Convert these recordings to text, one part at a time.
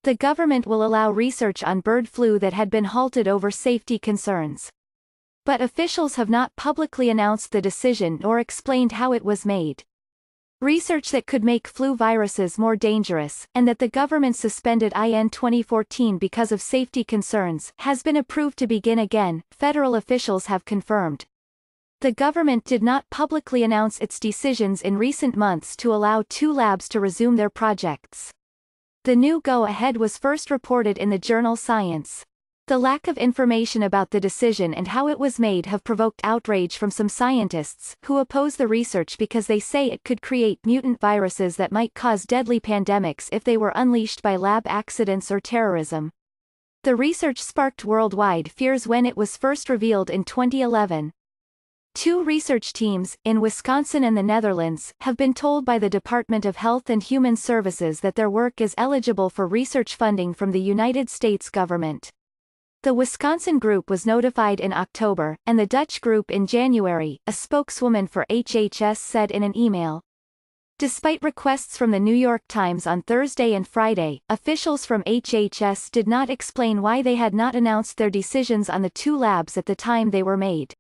The government will allow research on bird flu that had been halted over safety concerns. But officials have not publicly announced the decision nor explained how it was made. Research that could make flu viruses more dangerous, and that the government suspended in 2014 because of safety concerns, has been approved to begin again, federal officials have confirmed. The government did not publicly announce its decisions in recent months to allow 2 labs to resume their projects. The new go-ahead was first reported in the journal Science. The lack of information about the decision and how it was made have provoked outrage from some scientists, who oppose the research because they say it could create mutant viruses that might cause deadly pandemics if they were unleashed by lab accidents or terrorism. The research sparked worldwide fears when it was first revealed in 2011. 2 research teams, in Wisconsin and the Netherlands, have been told by the Department of Health and Human Services that their work is eligible for research funding from the United States government. The Wisconsin group was notified in October, and the Dutch group in January, a spokeswoman for HHS said in an email. Despite requests from the New York Times on Thursday and Friday, officials from HHS did not explain why they had not announced their decisions on the 2 labs at the time they were made.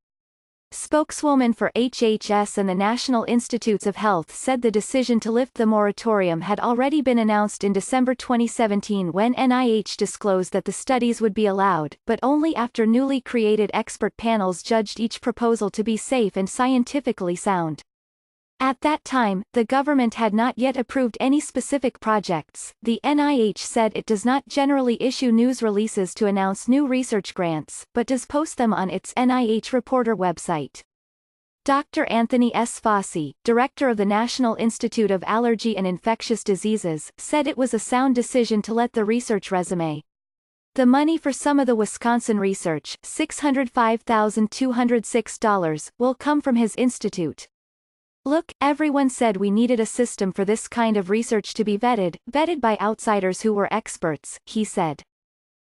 Spokeswoman for HHS and the National Institutes of Health said the decision to lift the moratorium had already been announced in December 2017 when NIH disclosed that the studies would be allowed, but only after newly created expert panels judged each proposal to be safe and scientifically sound. At that time, the government had not yet approved any specific projects. The NIH said it does not generally issue news releases to announce new research grants, but does post them on its NIH Reporter website. Dr. Anthony S. Fauci, director of the National Institute of Allergy and Infectious Diseases, said it was a sound decision to let the research resume. The money for some of the Wisconsin research, $605,206, will come from his institute. Look, everyone said we needed a system for this kind of research to be vetted by outsiders who were experts, he said.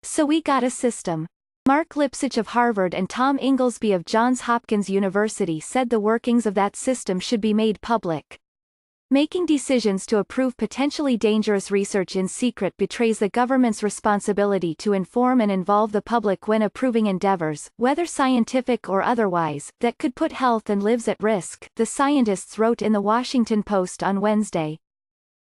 So we got a system. Mark Lipsitch of Harvard and Tom Inglesby of Johns Hopkins University said the workings of that system should be made public. Making decisions to approve potentially dangerous research in secret betrays the government's responsibility to inform and involve the public when approving endeavors, whether scientific or otherwise, that could put health and lives at risk, the scientists wrote in the Washington Post on Wednesday.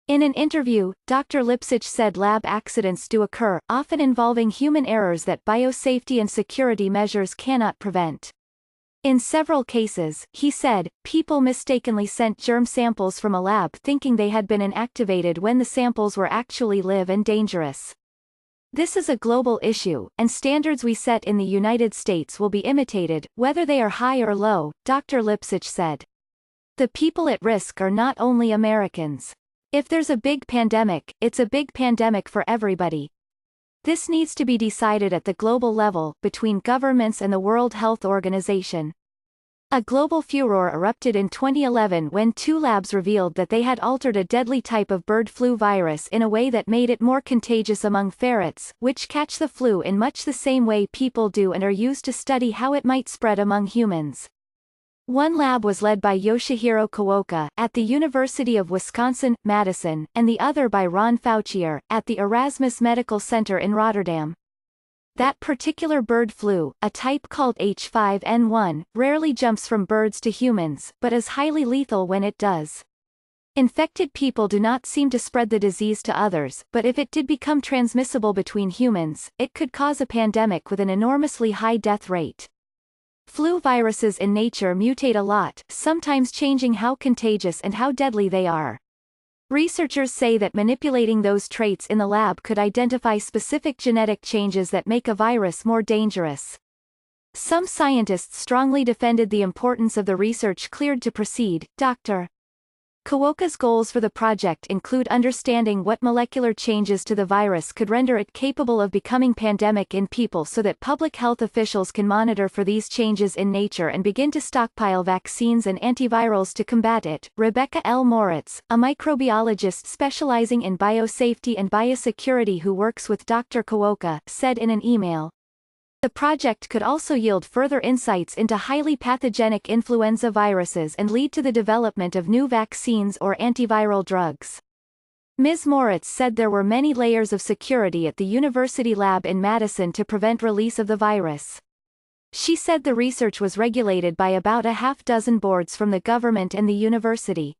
In an interview, Dr. Lipsitch said lab accidents do occur, often involving human errors that biosafety and security measures cannot prevent. In several cases, he said, people mistakenly sent germ samples from a lab thinking they had been inactivated when the samples were actually live and dangerous. This is a global issue, and standards we set in the United States will be imitated, whether they are high or low, Dr. Lipsitch said. The people at risk are not only Americans. If there's a big pandemic, it's a big pandemic for everybody. This needs to be decided at the global level, between governments and the World Health Organization. A global furor erupted in 2011 when 2 labs revealed that they had altered a deadly type of bird flu virus in a way that made it more contagious among ferrets, which catch the flu in much the same way people do and are used to study how it might spread among humans. One lab was led by Yoshihiro Kuoka, at the University of Wisconsin-Madison, and the other by Ron Faucier, at the Erasmus Medical Center in Rotterdam. That particular bird flu, a type called H5N1, rarely jumps from birds to humans, but is highly lethal when it does. Infected people do not seem to spread the disease to others, but if it did become transmissible between humans, it could cause a pandemic with an enormously high death rate. Flu viruses in nature mutate a lot, sometimes changing how contagious and how deadly they are. Researchers say that manipulating those traits in the lab could identify specific genetic changes that make a virus more dangerous. Some scientists strongly defended the importance of the research cleared to proceed. Dr. Kuoka's goals for the project include understanding what molecular changes to the virus could render it capable of becoming pandemic in people so that public health officials can monitor for these changes in nature and begin to stockpile vaccines and antivirals to combat it. Rebecca L. Moritz, a microbiologist specializing in biosafety and biosecurity who works with Dr. Kuoka, said in an email. The project could also yield further insights into highly pathogenic influenza viruses and lead to the development of new vaccines or antiviral drugs. Ms. Moritz said there were many layers of security at the university lab in Madison to prevent release of the virus. She said the research was regulated by about a half-dozen boards from the government and the university.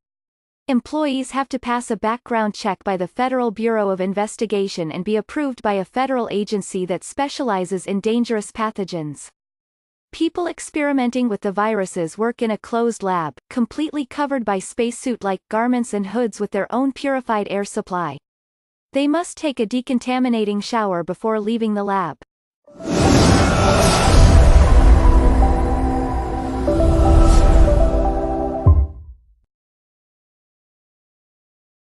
Employees have to pass a background check by the Federal Bureau of Investigation and be approved by a federal agency that specializes in dangerous pathogens. People experimenting with the viruses work in a closed lab, completely covered by spacesuit-like garments and hoods with their own purified air supply. They must take a decontaminating shower before leaving the lab.